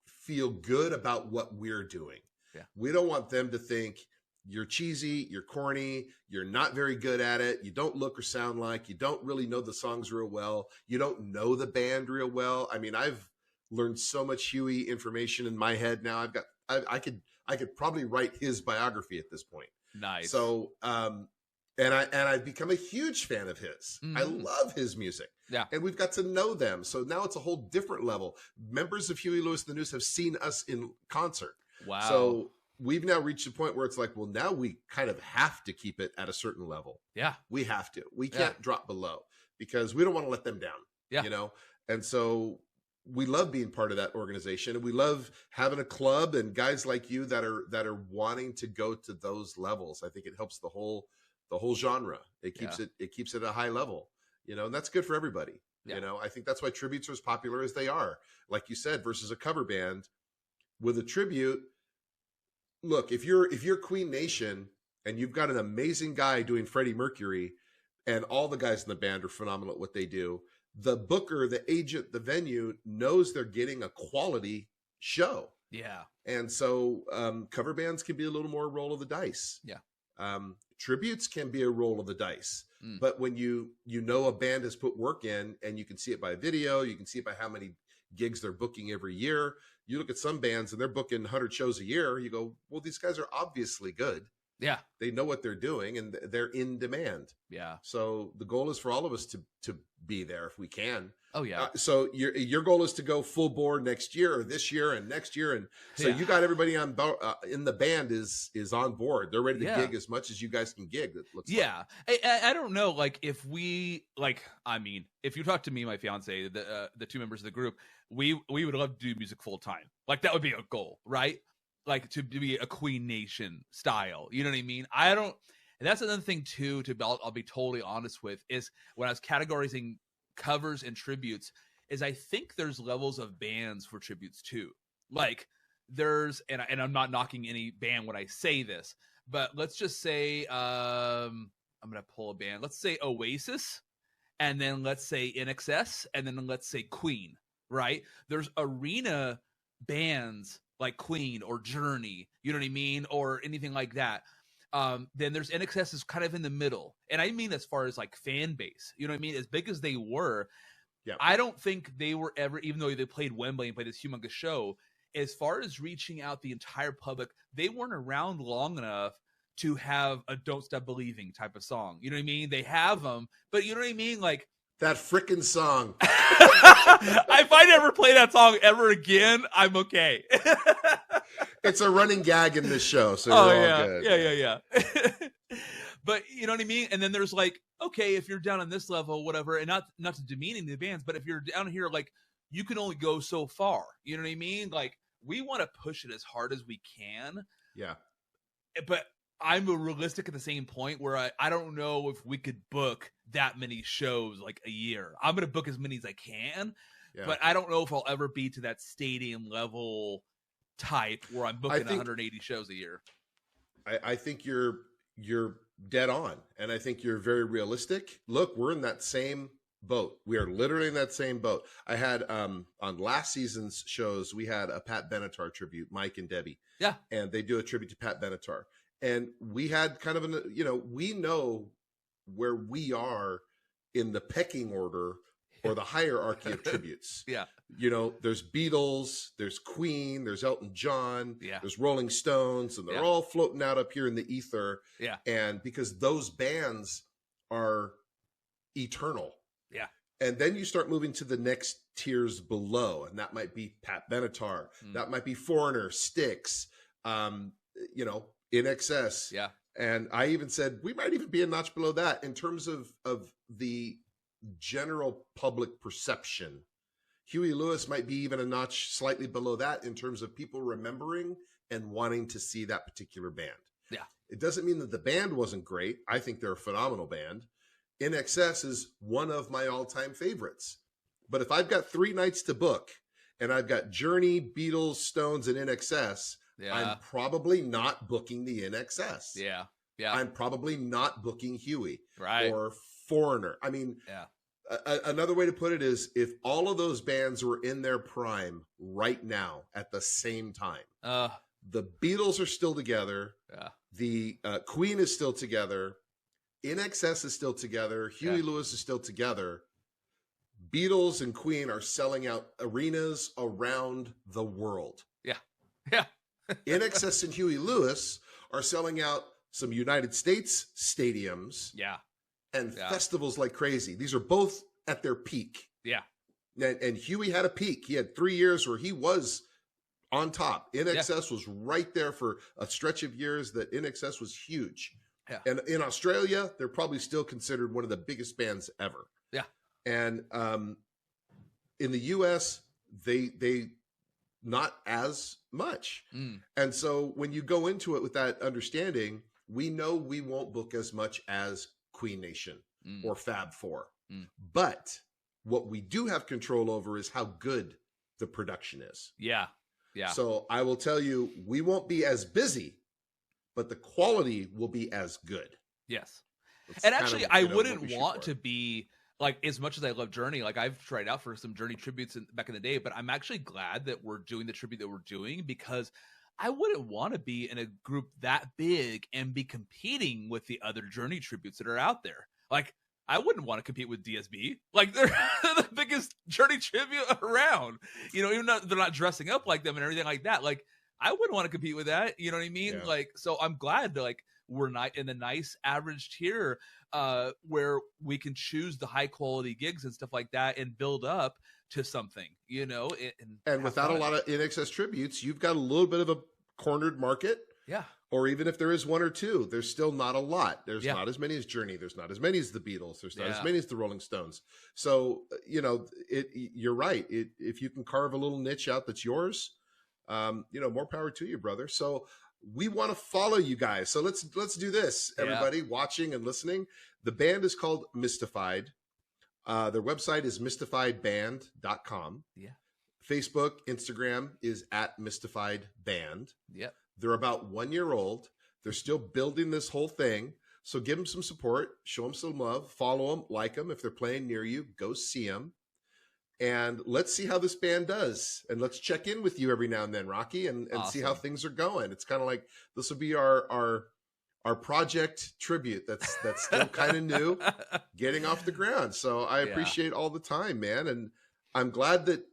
feel good about what we're doing. Yeah. We don't want them to think you're cheesy, you're corny, you're not very good at it, you don't look or sound like, you don't really know the songs real well, you don't know the band real well. I mean, I've learned so much Huey information in my head now. I could probably write his biography at this point. Nice. So, and I've become a huge fan of his. I love his music. Yeah. And we've got to know them. So now it's a whole different level. Members of Huey Lewis and the News have seen us in concert. Wow. So we've now reached a point where it's like, well, now we kind of have to keep it at a certain level. Yeah. We have to. We can't drop below, because we don't want to let them down. Yeah. And so we love being part of that organization, and we love having a club and guys like you that are wanting to go to those levels. I think it helps the whole genre. It keeps it at a high level, and that's good for everybody. Yeah. I think that's why tributes are as popular as they are, like you said, versus a cover band. With a tribute, look, if you're Queen Nation and you've got an amazing guy doing Freddie Mercury, and all the guys in the band are phenomenal at what they do, the booker, the agent, the venue knows they're getting a quality show. Yeah. And so cover bands can be a little more roll of the dice. Yeah. Tributes can be a roll of the dice. But when you know a band has put work in, and you can see it by video, you can see it by how many gigs they're booking every year. You look at some bands and they're booking 100 shows a year. You go, well, these guys are obviously good. Yeah. They know what they're doing, and they're in demand. Yeah. So the goal is for all of us to be there if we can. Oh yeah. So your goal is to go full bore next year, or this year and next year, and so you got everybody on in the band is on board. They're ready to gig as much as you guys can gig. It looks like. I don't know, like if we if you talk to me and my fiance, the two members of the group, we would love to do music full time. Like that would be a goal, right? Like to be a Queen Nation style. You know what I mean? And that's another thing too, I'll be totally honest with, is when I was categorizing covers and tributes, is I think there's levels of bands for tributes too. Like there's, and I'm not knocking any band when I say this, but let's just say, I'm going to pull a band. Let's say Oasis, and then let's say INXS, and then let's say Queen, right? There's arena bands like Queen or Journey, you know what I mean? Or anything like that. Then there's INXS is kind of in the middle. And I mean, as far as like fan base, you know what I mean? As big as they were, I don't think they were ever, even though they played Wembley and played this humongous show, as far as reaching out the entire public, they weren't around long enough to have a Don't Stop Believing type of song. You know what I mean? They have them, but you know what I mean? Like that frickin' song. If I never play that song ever again, I'm okay. It's a running gag in this show, so you're all good. Yeah. But you know what I mean? And then there's like, okay, if you're down on this level, whatever, and not to demeaning the bands, but if you're down here, like you can only go so far. You know what I mean? Like we want to push it as hard as we can. Yeah. But I'm realistic at the same point where I don't know if we could book that many shows like a year. I'm gonna book as many as I can, Yeah. but I don't know if I'll ever be to that stadium level type where I'm booking 180 shows a year. I think you're dead on, and I think you're very realistic. Look, we're in that same boat. We are literally in that same boat. I had on last season's shows, we had a Pat Benatar tribute, Mike and Debbie. Yeah. And they do a tribute to Pat Benatar. And we had kind of we know where we are in the pecking order or the hierarchy of tributes. Yeah. There's Beatles, there's Queen, there's Elton John, yeah. there's Rolling Stones, and they're all floating out up here in the ether. Yeah. And because those bands are eternal. Yeah. And then you start moving to the next tiers below, and that might be Pat Benatar. That might be Foreigner, Styx, INXS. Yeah. And I even said we might even be a notch below that in terms of the general public perception. Huey Lewis might be even a notch slightly below that in terms of people remembering and wanting to see that particular band. Yeah. It doesn't mean that the band wasn't great. I think they're a phenomenal band. INXS is one of my all-time favorites. But if I've got 3 nights to book and I've got Journey, Beatles, Stones, and INXS, I'm probably not booking the INXS. Yeah. Yeah. I'm probably not booking Huey right. or Foreigner. I mean, another way to put it is if all of those bands were in their prime right now at the same time, the Beatles are still together. Yeah. The Queen is still together. INXS is still together. Huey Lewis is still together. Beatles and Queen are selling out arenas around the world. Yeah. Yeah. INXS and Huey Lewis are selling out some United States stadiums. Yeah. And festivals like crazy. These are both at their peak. Yeah. And Huey had a peak. He had 3 years where he was on top. INXS was right there for a stretch of years that INXS was huge. Yeah. And in Australia, they're probably still considered one of the biggest bands ever. Yeah. And in the US, they not as much. And so when you go into it with that understanding, we know we won't book as much as Queen Nation or Fab Four. But what we do have control over is how good the production is. Yeah. Yeah. So I will tell you, we won't be as busy, but the quality will be as good. Yes. And actually, I wouldn't want to be like, as much as I love Journey, like I've tried out for some Journey tributes back in the day, but I'm actually glad that we're doing the tribute that we're doing, because I wouldn't want to be in a group that big and be competing with the other Journey tributes that are out there. Like, I wouldn't want to compete with DSB. Like, they're the biggest Journey tribute around. Even though they're not dressing up like them and everything like that. Like, I wouldn't want to compete with that. You know what I mean? Yeah. Like, so I'm glad that we're not in the nice average tier where we can choose the high quality gigs and stuff like that and build up to something, and without a lot of INXS tributes, you've got a little bit of a cornered market. Yeah. Or even if there is 1 or 2, there's still not a lot. There's not as many as Journey. There's not as many as the Beatles. There's not as many as the Rolling Stones. So, you're right. If you can carve a little niche out that's yours, more power to you, brother. So we want to follow you guys. So let's do this, everybody watching and listening. The band is called Mystified. Their website is mystifiedband.com. Yeah. Facebook, Instagram is @mystifiedband. Yep. They're about 1 year old. They're still building this whole thing. So give them some support, show them some love, follow them, like them. If they're playing near you, go see them. And let's see how this band does. And let's check in with you every now and then, Rocky, and Awesome. See how things are going. It's kind of like this will be our project tribute that's still kind of new, getting off the ground. So I appreciate all the time, man. And I'm glad that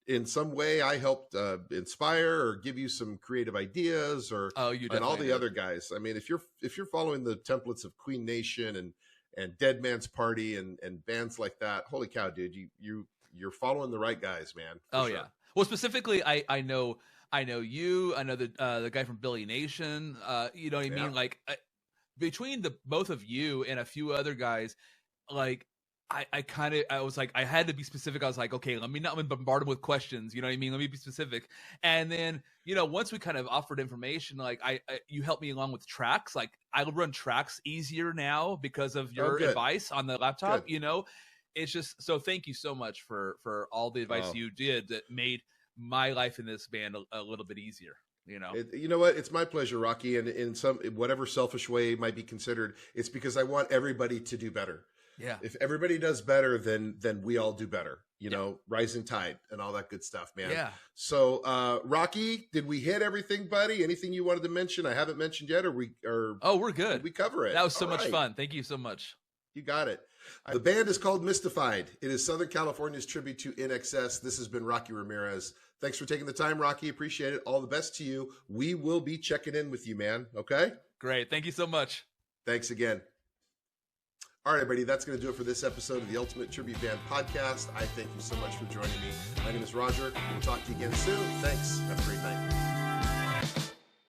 in some way I helped inspire or give you some creative ideas, or and all the other guys. I mean, if you're following the templates of Queen Nation and Dead Man's Party and bands like that, holy cow, dude, you're following the right guys, man. Oh sure. Yeah. Well, specifically, I know you. I know the guy from Billy Nation. You know what I mean? Like between the both of you and a few other guys, like I was like, I had to be specific. I was like, okay, let me not bombard him with questions. You know what I mean? Let me be specific. And then, once we kind of offered information, like you helped me along with tracks. Like I run tracks easier now because of your advice on the laptop, it's just, so thank you so much for all the advice you did that made my life in this band a little bit easier. You know what? It's my pleasure, Rocky. And in some, whatever selfish way it might be considered, it's because I want everybody to do better. Yeah. If everybody does better, then we all do better, rising tide and all that good stuff, man. Yeah. So, Rocky, did we hit everything, buddy? Anything you wanted to mention? I haven't mentioned yet, Oh, we're good. Did we cover it? That was so much fun. Thank you so much. You got it. The band is called Mystified. It is Southern California's tribute to INXS. This has been Rocky Ramirez. Thanks for taking the time, Rocky. Appreciate it. All the best to you. We will be checking in with you, man. Okay? Great. Thank you so much. Thanks again. All right, everybody, that's going to do it for this episode of the Ultimate Tribute Band Podcast. I thank you so much for joining me. My name is Roger. We'll talk to you again soon. Thanks. Have a great night.